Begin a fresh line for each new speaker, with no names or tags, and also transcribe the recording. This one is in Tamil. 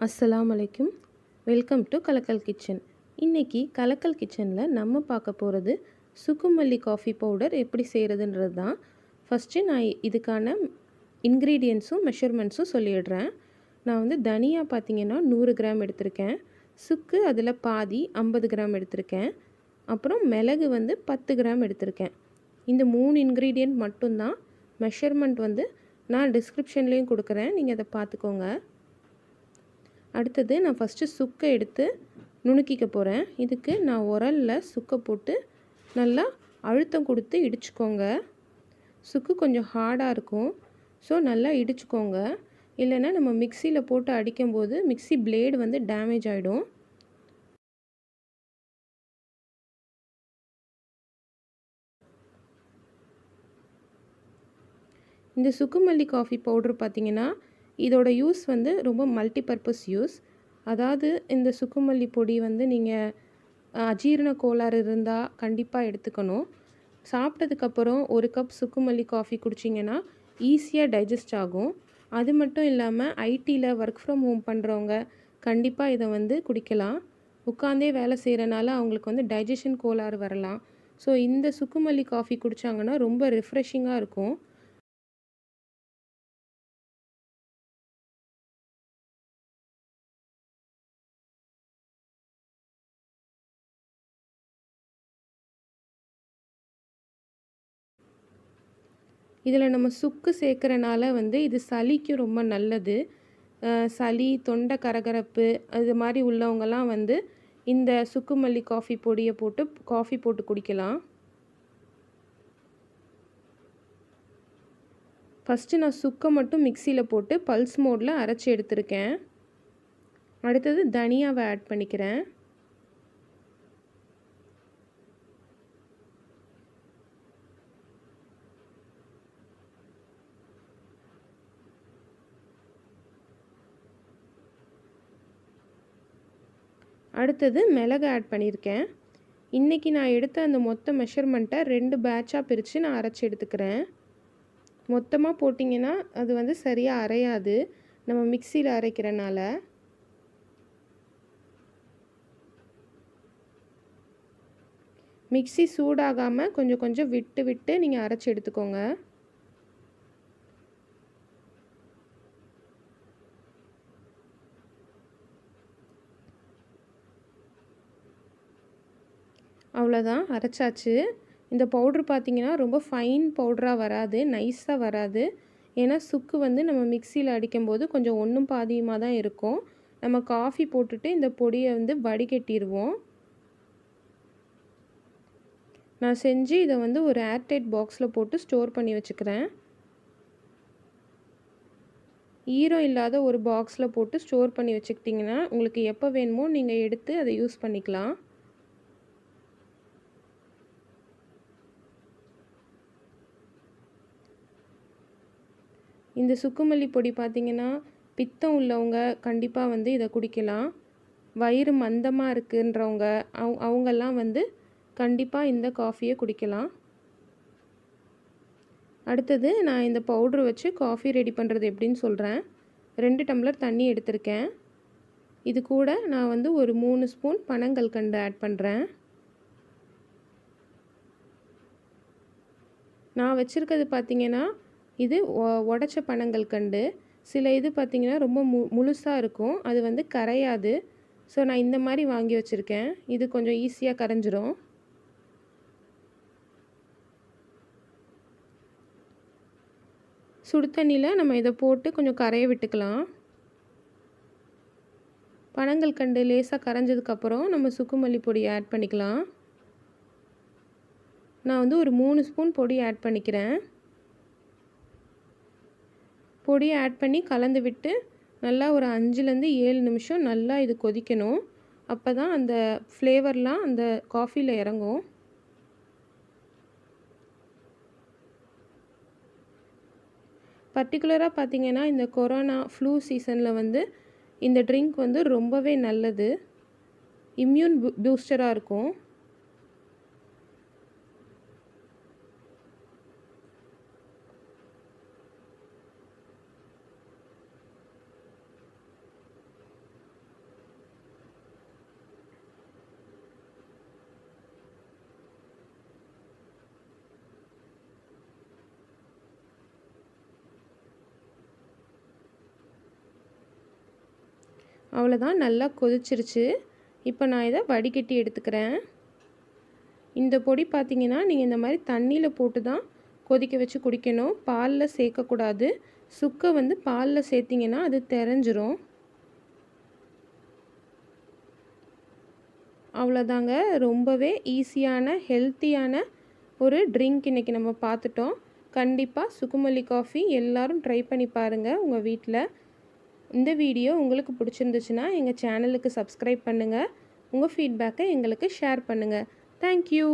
அஸ்ஸலாமு அலைக்கும். Welcome to Kalakkal kitchen. இன்றைக்கி கலக்கல் கிச்சனில் நம்ம பார்க்க போகிறது சுக்குமல்லி காஃபி பவுடர் எப்படி செய்கிறதுன்றது தான். ஃபஸ்ட்டு நான் இதுக்கான இன்க்ரீடியன்ட்ஸும் மெஷர்மெண்ட்ஸும் சொல்லிடுறேன். நான் வந்து தனியா பார்த்திங்கன்னா 100 கிராம் எடுத்திருக்கேன். சுக்கு அதில் பாதி 50 கிராம் எடுத்திருக்கேன். அப்புறம் மிளகு வந்து 10 கிராம் எடுத்திருக்கேன். இந்த 3 இன்க்ரீடியண்ட் மட்டும்தான். மெஷர்மெண்ட் வந்து நான் டிஸ்கிரிப்ஷன்லேயும் கொடுக்குறேன், நீங்கள் அதை பார்த்துக்கோங்க. அடுத்தது நான் ஃபஸ்ட்டு சுக்கை எடுத்து நுணுக்கிக்க போகிறேன். இதுக்கு நான் உரலில் சுக்கை போட்டு நல்லா அழுத்தம் கொடுத்து இடிச்சுக்கோங்க. சுக்கு கொஞ்சம் ஹார்டாக இருக்கும், ஸோ நல்லா இடிச்சுக்கோங்க. இல்லைன்னா நம்ம மிக்சியில் போட்டு அடிக்கும்போது மிக்சி பிளேடு வந்து டேமேஜ் ஆகிடும். இந்த சுக்குமல்லி காஃபி பவுடர் பார்த்திங்கன்னா இதோட யூஸ் வந்து ரொம்ப மல்டிபர்பஸ் யூஸ். அதாவது இந்த சுக்குமல்லி பொடி வந்து நீங்கள் அஜீரண கோளாறு இருந்தால் கண்டிப்பாக எடுத்துக்கணும். சாப்பிட்டதுக்கப்புறம் 1 கப் சுக்குமல்லி காஃபி குடிச்சிங்கன்னா ஈஸியாக டைஜஸ்ட் ஆகும். அது மட்டும் இல்லாமல் ஐடியில் ஒர்க் ஃப்ரம் ஹோம் பண்ணுறவங்க கண்டிப்பாக இதை வந்து குடிக்கலாம். உட்காந்தே வேலை செய்கிறனால அவங்களுக்கு வந்து டைஜஷன் கோளாறு வரலாம். ஸோ இந்த சுக்குமல்லி காஃபி குடித்தாங்கன்னா ரொம்ப ரிஃப்ரெஷிங்காக இருக்கும். இதில் நம்ம சுக்கு சேர்க்குறனால வந்து இது சளிக்கு ரொம்ப நல்லது. சளி, தொண்டை கரகரப்பு அது மாதிரி உள்ளவங்கலாம் வந்து இந்த சுக்குமல்லி காஃபி பொடியை போட்டு காஃபி போட்டு குடிக்கலாம். ஃபஸ்ட்டு நான் சுக்கை மட்டும் மிக்சியில் போட்டு பல்ஸ் மோடில் அரைச்சி எடுத்திருக்கேன். அடுத்தது தனியாவை ஆட் பண்ணிக்கிறேன். அடுத்தது மிளகு ஆட் பண்ணியிருக்கேன். இன்றைக்கி நான் எடுத்த அந்த மொத்த மெஷர்மெண்ட்டை 2 பேட்சாக பிரித்து நான் அரைச்சி எடுத்துக்கிறேன். மொத்தமாக போட்டிங்கன்னா அது வந்து சரியாக அரையாது, நம்ம மிக்சியில் அரைக்கிறனால. மிக்சி சூடாகாமல் கொஞ்சம் கொஞ்சம் விட்டு விட்டு நீங்கள் அரைச்சி எடுத்துக்கோங்க. அவ்வளோதான், அரைச்சாச்சு. இந்த பவுட்ரு பார்த்திங்கன்னா ரொம்ப ஃபைன் பவுடராக வராது, நைஸாக வராது. ஏன்னா சுக்கு வந்து நம்ம மிக்சியில் அடிக்கும்போது கொஞ்சம் ஒன்றும் பாதியுமாக தான் இருக்கும். நம்ம காஃபி போட்டுட்டு இந்த பொடியை வந்து வடிகட்டிடுவோம். நான் செஞ்சு இதை வந்து ஒரு ஏர்டைட் பாக்ஸில் போட்டு ஸ்டோர் பண்ணி வச்சுக்கிறேன். ஈரம் இல்லாத ஒரு பாக்ஸில் போட்டு ஸ்டோர் பண்ணி வச்சுக்கிட்டிங்கன்னா உங்களுக்கு எப்போ வேணுமோ நீங்கள் எடுத்து அதை யூஸ் பண்ணிக்கலாம். இந்த சுக்குமல்லி பொடி பார்த்திங்கன்னா பித்தம் உள்ளவங்க கண்டிப்பாக வந்து இதை குடிக்கலாம். வயிறு மந்தமாக இருக்குன்றவங்க அவங்கெல்லாம் வந்து கண்டிப்பாக இந்த காஃபியை குடிக்கலாம். அடுத்தது நான் இந்த பவுட்ரு வச்சு காஃபி ரெடி பண்ணுறது எப்படின்னு சொல்கிறேன். 2 டம்ளர் தண்ணி எடுத்திருக்கேன். இது கூட நான் வந்து ஒரு 3 ஸ்பூன் பனங்கல்கண்டு ஆட் பண்ணுறேன். நான் வச்சுருக்கிறது பார்த்திங்கன்னா இது உடச்ச பனங்கல்கண்டு. சில இது பார்த்திங்கன்னா ரொம்ப முழுசாக இருக்கும், அது வந்து கரையாது. ஸோ நான் இந்த மாதிரி வாங்கி வச்சுருக்கேன். இது கொஞ்சம் ஈஸியாக கரைஞ்சிரும். சுடு தண்ணியில் நம்ம இதை போட்டு கொஞ்சம் கரைய விட்டுக்கலாம். பனங்கல்கண்டு லேசாக கரைஞ்சதுக்கப்புறம் நம்ம சுக்குமல்லி பொடி ஆட் பண்ணிக்கலாம். நான் வந்து ஒரு 3 ஸ்பூன் பொடி ஆட் பண்ணிக்கிறேன். பொடியை ஆட் பண்ணி கலந்து விட்டு நல்லா ஒரு 5லேருந்து 7 நிமிஷம் நல்லா இது கொதிக்கணும். அப்போ தான் அந்த ஃப்ளேவர்லாம் அந்த காஃபியில் இறங்கும். பர்டிகுலராக பார்த்திங்கன்னா இந்த கொரோனா ஃப்ளூ சீசனில் வந்து இந்த ட்ரிங்க் வந்து ரொம்பவே நல்லது, இம்யூன் பூஸ்டராக இருக்கும். அவ்வளோதான், நல்லா கொதிச்சிருச்சு. இப்போ நான் இதை வடிகட்டி எடுத்துக்கிறேன். இந்த பொடி பார்த்திங்கன்னா நீங்கள் இந்த மாதிரி தண்ணியில் போட்டு தான் கொதிக்க வச்சு குடிக்கணும். பாலில் சேர்க்கக்கூடாது. சுக்கை வந்து பாலில் சேர்த்திங்கன்னா அது தெரிஞ்சிரும். அவ்வளோதாங்க, ரொம்பவே ஈஸியான ஹெல்த்தியான ஒரு ட்ரிங்க் இன்றைக்கி நம்ம பார்த்துட்டோம். கண்டிப்பாக சுக்குமல்லி காஃபி எல்லோரும் ட்ரை பண்ணி பாருங்கள் உங்கள் வீட்டில். இந்த வீடியோ உங்களுக்கு பிடிச்சிருந்துச்சுன்னா எங்கள் சேனலுக்கு சப்ஸ்கிரைப் பண்ணுங்கள். உங்கள் ஃபீட்பேக்கை எங்களுக்கு ஷேர் பண்ணுங்கள். தேங்க்யூ.